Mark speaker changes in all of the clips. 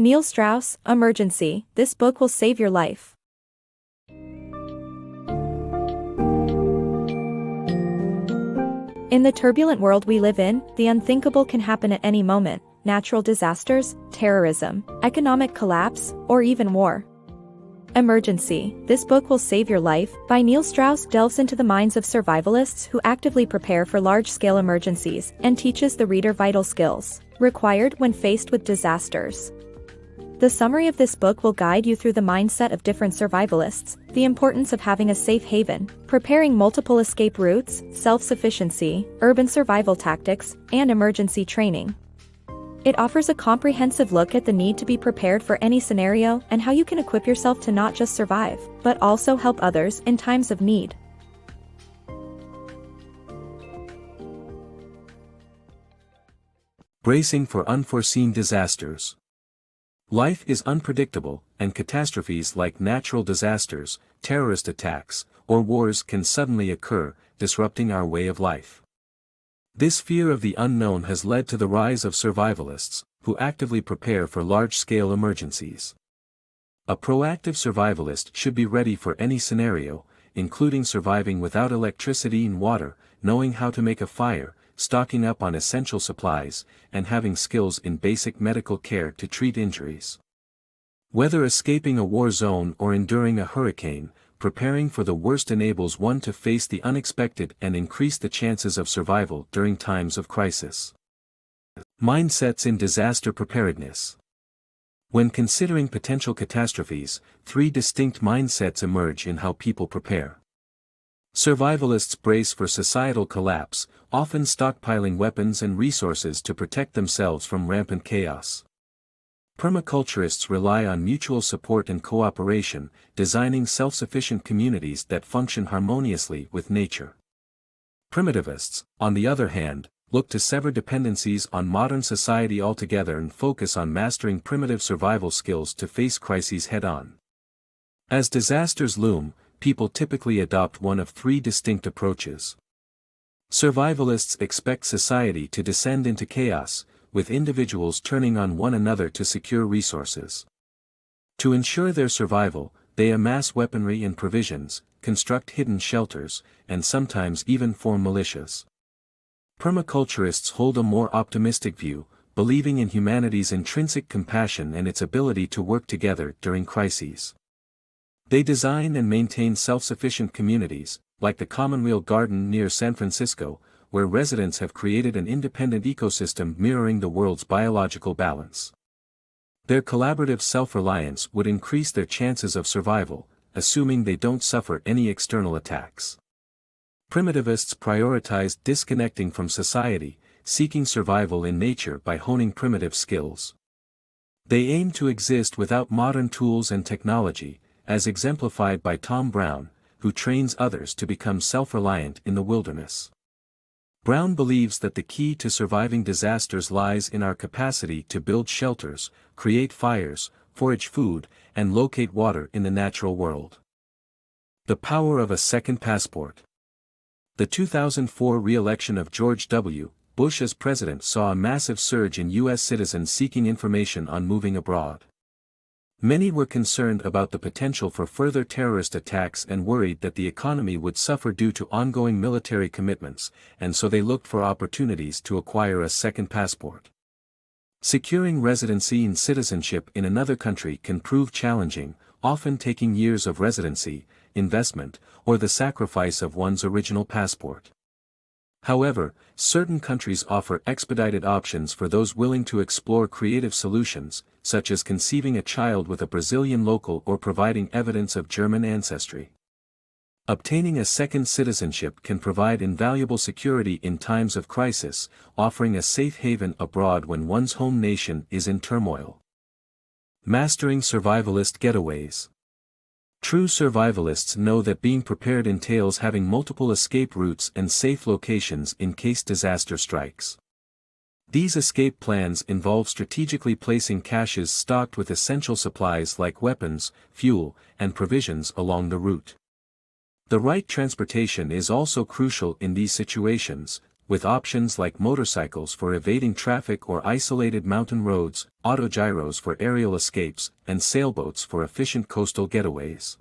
Speaker 1: Neil Strauss, Emergency. This book will save your life. In the turbulent world we live in, the unthinkable can happen at any moment: natural disasters, terrorism, economic collapse, or even war. Emergency. This book will save your life, by Neil Strauss delves into the minds of survivalists who actively prepare for large-scale emergencies and teaches the reader vital skills required when faced with disasters. The summary of this book will guide you through the mindset of different survivalists, the importance of having a safe haven, preparing multiple escape routes, self-sufficiency, urban survival tactics, and emergency training. It offers a comprehensive look at the need to be prepared for any scenario and how you can equip yourself to not just survive, but also help others in times of need.
Speaker 2: Bracing for unforeseen disasters. Life is unpredictable, and catastrophes like natural disasters, terrorist attacks, or wars can suddenly occur, disrupting our way of life. This fear of the unknown has led to the rise of survivalists, who actively prepare for large-scale emergencies. A proactive survivalist should be ready for any scenario, including surviving without electricity and water, knowing how to make a fire, stocking up on essential supplies, and having skills in basic medical care to treat injuries. Whether escaping a war zone or enduring a hurricane, preparing for the worst enables one to face the unexpected and increase the chances of survival during times of crisis. Mindsets in disaster preparedness. When considering potential catastrophes, three distinct mindsets emerge in how people prepare. Survivalists brace for societal collapse, often stockpiling weapons and resources to protect themselves from rampant chaos. Permaculturists rely on mutual support and cooperation, designing self-sufficient communities that function harmoniously with nature. Primitivists, on the other hand, look to sever dependencies on modern society altogether and focus on mastering primitive survival skills to face crises head-on. As disasters loom, people typically adopt one of three distinct approaches. Survivalists expect society to descend into chaos, with individuals turning on one another to secure resources. To ensure their survival, they amass weaponry and provisions, construct hidden shelters, and sometimes even form militias. Permaculturists hold a more optimistic view, believing in humanity's intrinsic compassion and its ability to work together during crises. They design and maintain self-sufficient communities, like the Commonweal Garden near San Francisco, where residents have created an independent ecosystem mirroring the world's biological balance. Their collaborative self-reliance would increase their chances of survival, assuming they don't suffer any external attacks. Primitivists prioritize disconnecting from society, seeking survival in nature by honing primitive skills. They aim to exist without modern tools and technology, as exemplified by Tom Brown, who trains others to become self-reliant in the wilderness. Brown believes that the key to surviving disasters lies in our capacity to build shelters, create fires, forage food, and locate water in the natural world. The power of a second passport. The 2004 re-election of George W. Bush as president saw a massive surge in U.S. citizens seeking information on moving abroad. Many were concerned about the potential for further terrorist attacks and worried that the economy would suffer due to ongoing military commitments, and so they looked for opportunities to acquire a second passport. Securing residency and citizenship in another country can prove challenging, often taking years of residency, investment, or the sacrifice of one's original passport. However, certain countries offer expedited options for those willing to explore creative solutions, such as conceiving a child with a Brazilian local or providing evidence of German ancestry. Obtaining a second citizenship can provide invaluable security in times of crisis, offering a safe haven abroad when one's home nation is in turmoil. Mastering survivalist getaways. True survivalists know that being prepared entails having multiple escape routes and safe locations in case disaster strikes. These escape plans involve strategically placing caches stocked with essential supplies like weapons, fuel, and provisions along the route. The right transportation is also crucial in these situations, with options like motorcycles for evading traffic or isolated mountain roads, autogyros for aerial escapes, and sailboats for efficient coastal getaways.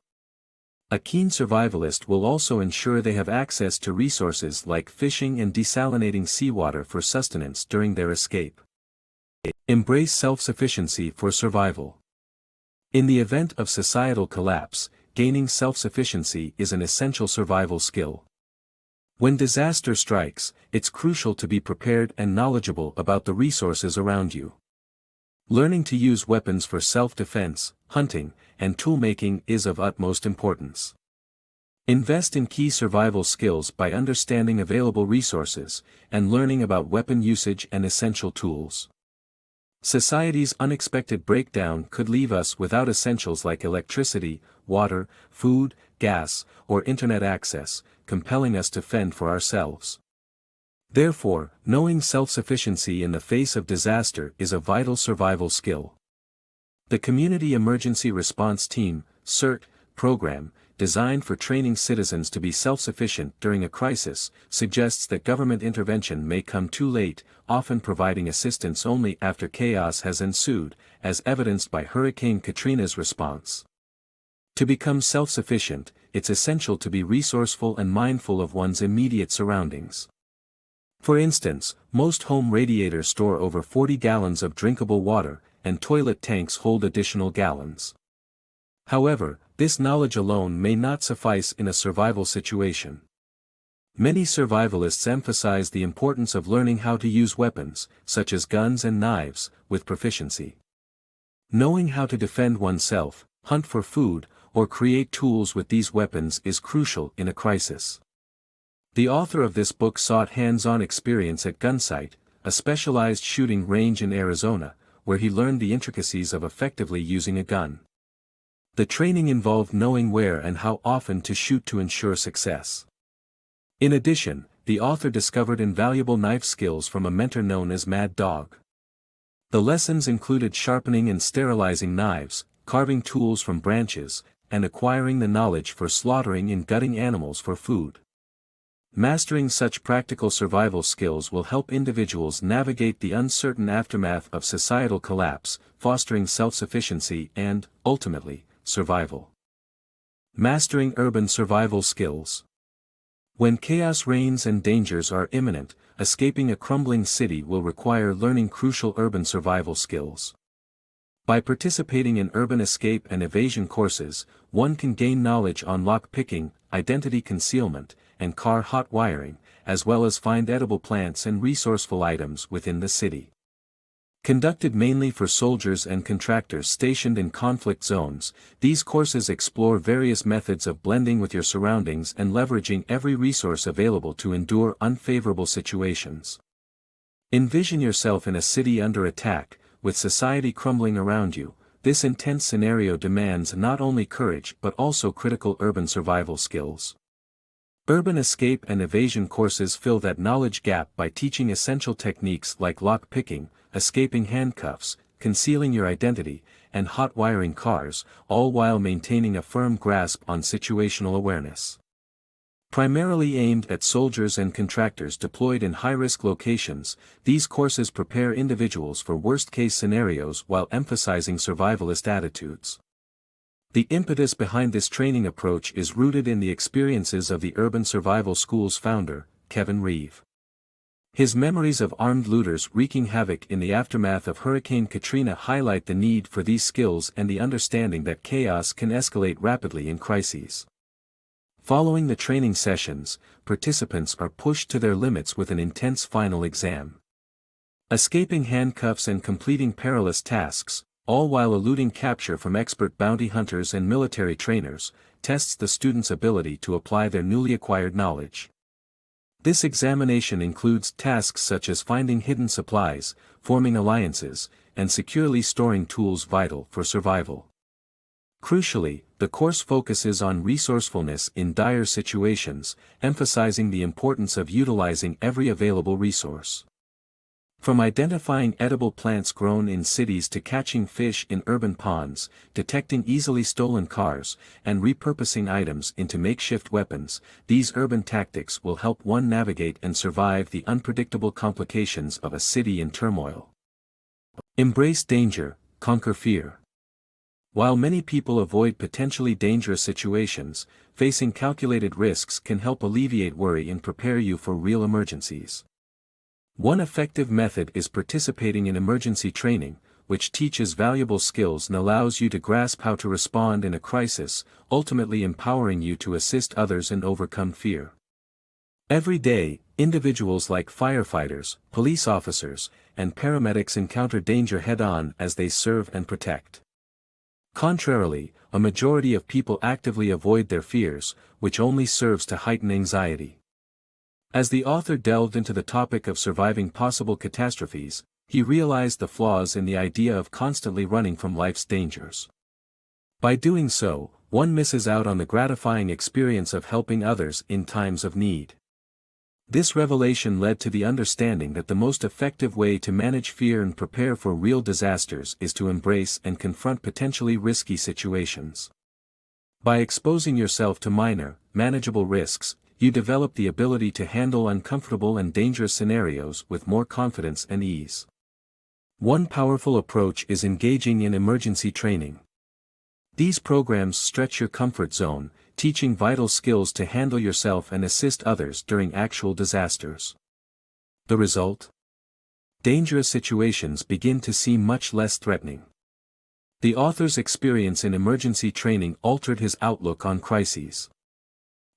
Speaker 2: A keen survivalist will also ensure they have access to resources like fishing and desalinating seawater for sustenance during their escape. Embrace self-sufficiency for survival. In the event of societal collapse, gaining self-sufficiency is an essential survival skill. When disaster strikes, it's crucial to be prepared and knowledgeable about the resources around you. Learning to use weapons for self-defense, hunting, and tool-making is of utmost importance. Invest in key survival skills by understanding available resources, and learning about weapon usage and essential tools. Society's unexpected breakdown could leave us without essentials like electricity, water, food, gas, or internet access, compelling us to fend for ourselves. Therefore, knowing self-sufficiency in the face of disaster is a vital survival skill. The Community Emergency Response Team (CERT) program, designed for training citizens to be self-sufficient during a crisis, suggests that government intervention may come too late, often providing assistance only after chaos has ensued, as evidenced by Hurricane Katrina's response. To become self-sufficient, it's essential to be resourceful and mindful of one's immediate surroundings. For instance, most home radiators store over 40 gallons of drinkable water, and toilet tanks hold additional gallons. However, this knowledge alone may not suffice in a survival situation. Many survivalists emphasize the importance of learning how to use weapons, such as guns and knives, with proficiency. Knowing how to defend oneself, hunt for food, or create tools with these weapons is crucial in a crisis. The author of this book sought hands-on experience at Gunsight, a specialized shooting range in Arizona, where he learned the intricacies of effectively using a gun. The training involved knowing where and how often to shoot to ensure success. In addition, the author discovered invaluable knife skills from a mentor known as Mad Dog. The lessons included sharpening and sterilizing knives, carving tools from branches, and acquiring the knowledge for slaughtering and gutting animals for food. Mastering such practical survival skills will help individuals navigate the uncertain aftermath of societal collapse, fostering self-sufficiency and, ultimately, survival. Mastering urban survival skills. When chaos reigns and dangers are imminent, escaping a crumbling city will require learning crucial urban survival skills. By participating in urban escape and evasion courses, one can gain knowledge on lock-picking, identity concealment, and car hot wiring, as well as find edible plants and resourceful items within the city. Conducted mainly for soldiers and contractors stationed in conflict zones, these courses explore various methods of blending with your surroundings and leveraging every resource available to endure unfavorable situations. Envision yourself in a city under attack, with society crumbling around you. This intense scenario demands not only courage but also critical urban survival skills. Urban escape and evasion courses fill that knowledge gap by teaching essential techniques like lock-picking, escaping handcuffs, concealing your identity, and hot wiring cars, all while maintaining a firm grasp on situational awareness. Primarily aimed at soldiers and contractors deployed in high-risk locations, these courses prepare individuals for worst-case scenarios while emphasizing survivalist attitudes. The impetus behind this training approach is rooted in the experiences of the Urban Survival School's founder, Kevin Reeve. His memories of armed looters wreaking havoc in the aftermath of Hurricane Katrina highlight the need for these skills and the understanding that chaos can escalate rapidly in crises. Following the training sessions, participants are pushed to their limits with an intense final exam. Escaping handcuffs and completing perilous tasks, all while eluding capture from expert bounty hunters and military trainers, tests the students' ability to apply their newly acquired knowledge. This examination includes tasks such as finding hidden supplies, forming alliances, and securely storing tools vital for survival. Crucially, the course focuses on resourcefulness in dire situations, emphasizing the importance of utilizing every available resource. From identifying edible plants grown in cities to catching fish in urban ponds, detecting easily stolen cars, and repurposing items into makeshift weapons, these urban tactics will help one navigate and survive the unpredictable complications of a city in turmoil. Embrace danger, conquer fear. While many people avoid potentially dangerous situations, facing calculated risks can help alleviate worry and prepare you for real emergencies. One effective method is participating in emergency training, which teaches valuable skills and allows you to grasp how to respond in a crisis, ultimately empowering you to assist others and overcome fear. Every day, individuals like firefighters, police officers, and paramedics encounter danger head-on as they serve and protect. Contrarily, a majority of people actively avoid their fears, which only serves to heighten anxiety. As the author delved into the topic of surviving possible catastrophes, he realized the flaws in the idea of constantly running from life's dangers. By doing so, one misses out on the gratifying experience of helping others in times of need. This revelation led to the understanding that the most effective way to manage fear and prepare for real disasters is to embrace and confront potentially risky situations. By exposing yourself to minor, manageable risks, you develop the ability to handle uncomfortable and dangerous scenarios with more confidence and ease. One powerful approach is engaging in emergency training. These programs stretch your comfort zone, teaching vital skills to handle yourself and assist others during actual disasters. The result? Dangerous situations begin to seem much less threatening. The author's experience in emergency training altered his outlook on crises.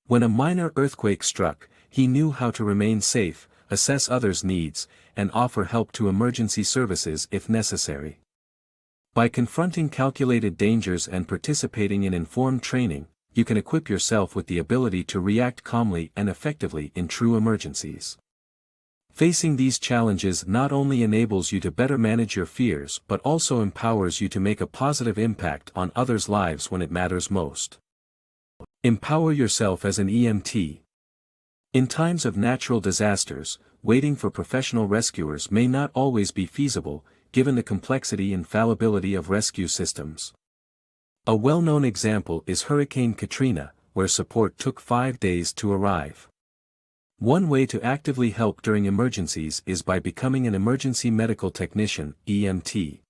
Speaker 2: When a minor earthquake struck, he knew how to remain safe, assess others' needs, and offer help to emergency services if necessary. By confronting calculated dangers and participating in informed training, you can equip yourself with the ability to react calmly and effectively in true emergencies. Facing these challenges not only enables you to better manage your fears but also empowers you to make a positive impact on others' lives when it matters most. Empower yourself as an EMT. In times of natural disasters, waiting for professional rescuers may not always be feasible, given the complexity and fallibility of rescue systems. A well-known example is Hurricane Katrina, where support took 5 days to arrive. One way to actively help during emergencies is by becoming an emergency medical technician, EMT.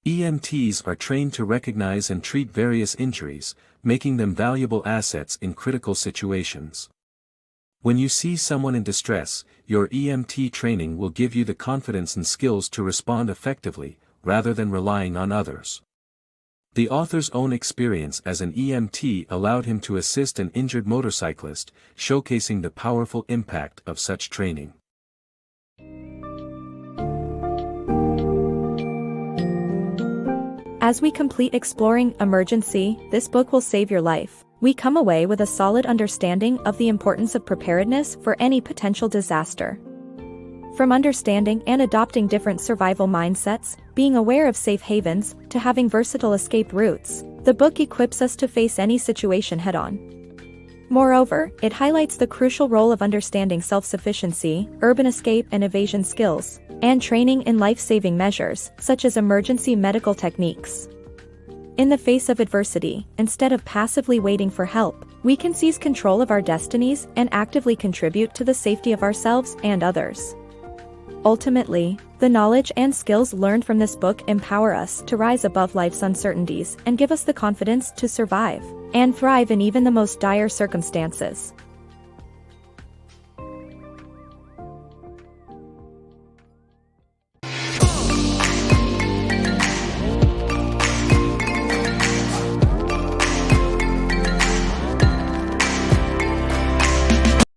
Speaker 2: EMTs are trained to recognize and treat various injuries, making them valuable assets in critical situations. When you see someone in distress, your EMT training will give you the confidence and skills to respond effectively, rather than relying on others. The author's own experience as an EMT allowed him to assist an injured motorcyclist, showcasing the powerful impact of such training.
Speaker 1: As we complete exploring Emergency, this book will save your life. We come away with a solid understanding of the importance of preparedness for any potential disaster. From understanding and adopting different survival mindsets, being aware of safe havens, to having versatile escape routes, the book equips us to face any situation head-on. Moreover, it highlights the crucial role of understanding self-sufficiency, urban escape and evasion skills, and training in life-saving measures, such as emergency medical techniques. In the face of adversity, instead of passively waiting for help, we can seize control of our destinies and actively contribute to the safety of ourselves and others. Ultimately, the knowledge and skills learned from this book empower us to rise above life's uncertainties and give us the confidence to survive and thrive in even the most dire circumstances.